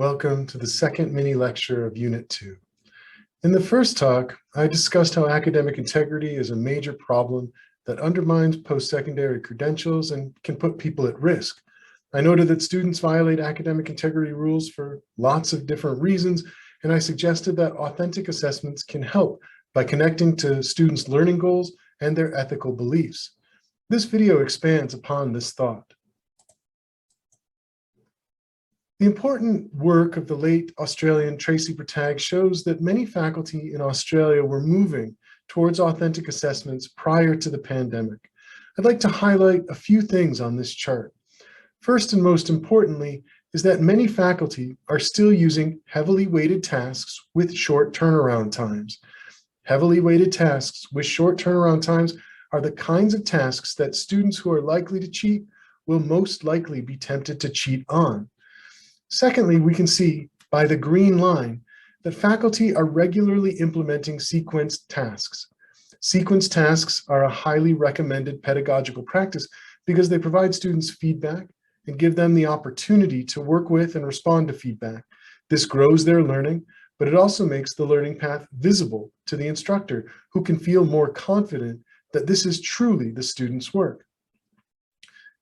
Welcome to the second mini lecture of Unit 2. In the first talk, I discussed how academic integrity is a major problem that undermines post-secondary credentials and can put people at risk. I noted that students violate academic integrity rules for lots of different reasons, and I suggested that authentic assessments can help by connecting to students' learning goals and their ethical beliefs. This video expands upon this thought. The important work of the late Australian Tracy Brtagg shows that many faculty in Australia were moving towards authentic assessments prior to the pandemic. I'd like to highlight a few things on this chart. First and most importantly is that many faculty are still using heavily weighted tasks with short turnaround times. Heavily weighted tasks with short turnaround times are the kinds of tasks that students who are likely to cheat will most likely be tempted to cheat on. Secondly, we can see by the green line that faculty are regularly implementing sequenced tasks. Sequenced tasks are a highly recommended pedagogical practice because they provide students feedback and give them the opportunity to work with and respond to feedback. This grows their learning, but it also makes the learning path visible to the instructor, who can feel more confident that this is truly the student's work.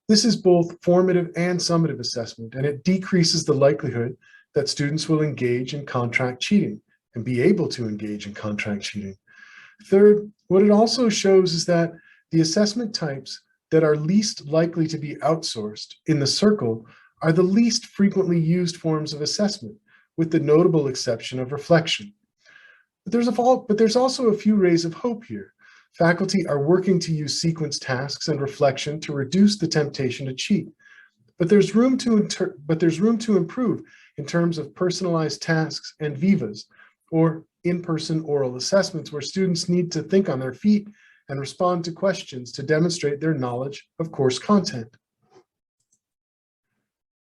This is both formative and summative assessment, and it decreases the likelihood that students will engage in contract cheating and be able to engage in contract cheating. Third, what it also shows is that the assessment types that are least likely to be outsourced in the circle are the least frequently used forms of assessment, with the notable exception of reflection. But there's also a few rays of hope here. Faculty are working to use sequenced tasks and reflection to reduce the temptation to cheat. But there's room to improve in terms of personalized tasks and vivas, or in-person oral assessments, where students need to think on their feet and respond to questions to demonstrate their knowledge of course content.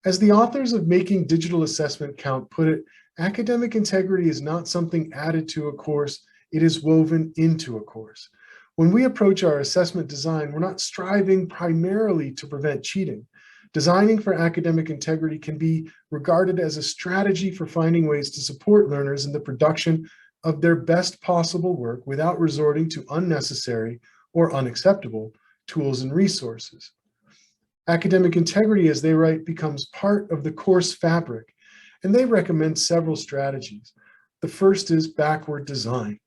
As the authors of Making Digital Assessment Count put it, academic integrity is not something added to a course, it is woven into a course. When we approach our assessment design, we're not striving primarily to prevent cheating. Designing for academic integrity can be regarded as a strategy for finding ways to support learners in the production of their best possible work without resorting to unnecessary or unacceptable tools and resources. Academic integrity, as they write, becomes part of the course fabric, and they recommend several strategies. The first is backward design.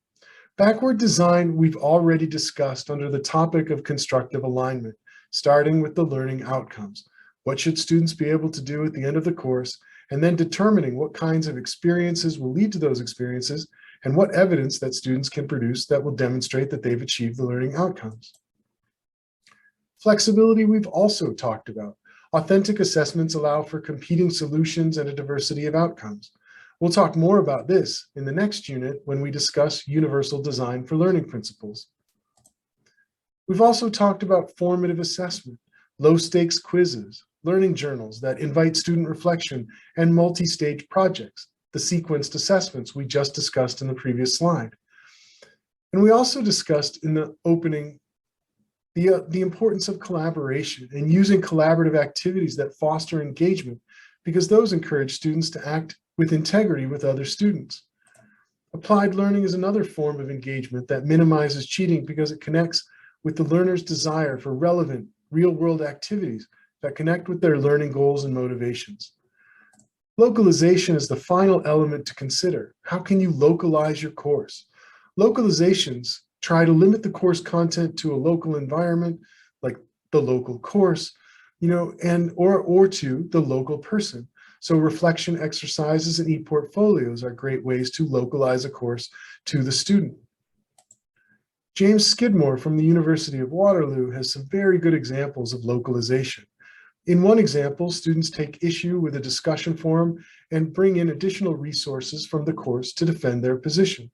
Backward design we've already discussed under the topic of constructive alignment, starting with the learning outcomes. What should students be able to do at the end of the course, and then determining what kinds of experiences will lead to those experiences, and what evidence that students can produce that will demonstrate that they've achieved the learning outcomes. Flexibility we've also talked about. Authentic assessments allow for competing solutions and a diversity of outcomes. We'll talk more about this in the next unit when we discuss universal design for learning principles. We've also talked about formative assessment, low-stakes quizzes, learning journals that invite student reflection, and multi-stage projects, the sequenced assessments we just discussed in the previous slide. And we also discussed in the opening the importance of collaboration and using collaborative activities that foster engagement, because those encourage students to act with integrity with other students. Applied learning is another form of engagement that minimizes cheating because it connects with the learner's desire for relevant, real-world activities that connect with their learning goals and motivations. Localization is the final element to consider. How can you localize your course? Localizations try to limit the course content to a local environment, like the local course, or to the local person. So reflection exercises and e-portfolios are great ways to localize a course to the student. James Skidmore from the University of Waterloo has some very good examples of localization. In one example, students take issue with a discussion forum and bring in additional resources from the course to defend their position.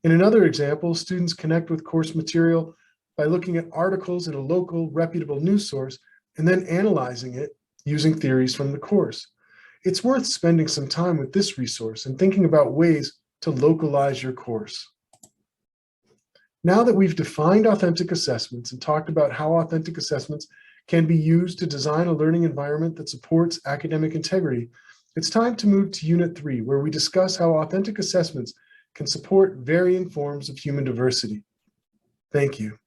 In another example, students connect with course material by looking at articles in a local, reputable news source and then analyzing it using theories from the course. It's worth spending some time with this resource and thinking about ways to localize your course. Now that we've defined authentic assessments and talked about how authentic assessments can be used to design a learning environment that supports academic integrity, It's time to move to Unit 3, where we discuss how authentic assessments can support varying forms of human diversity. Thank you.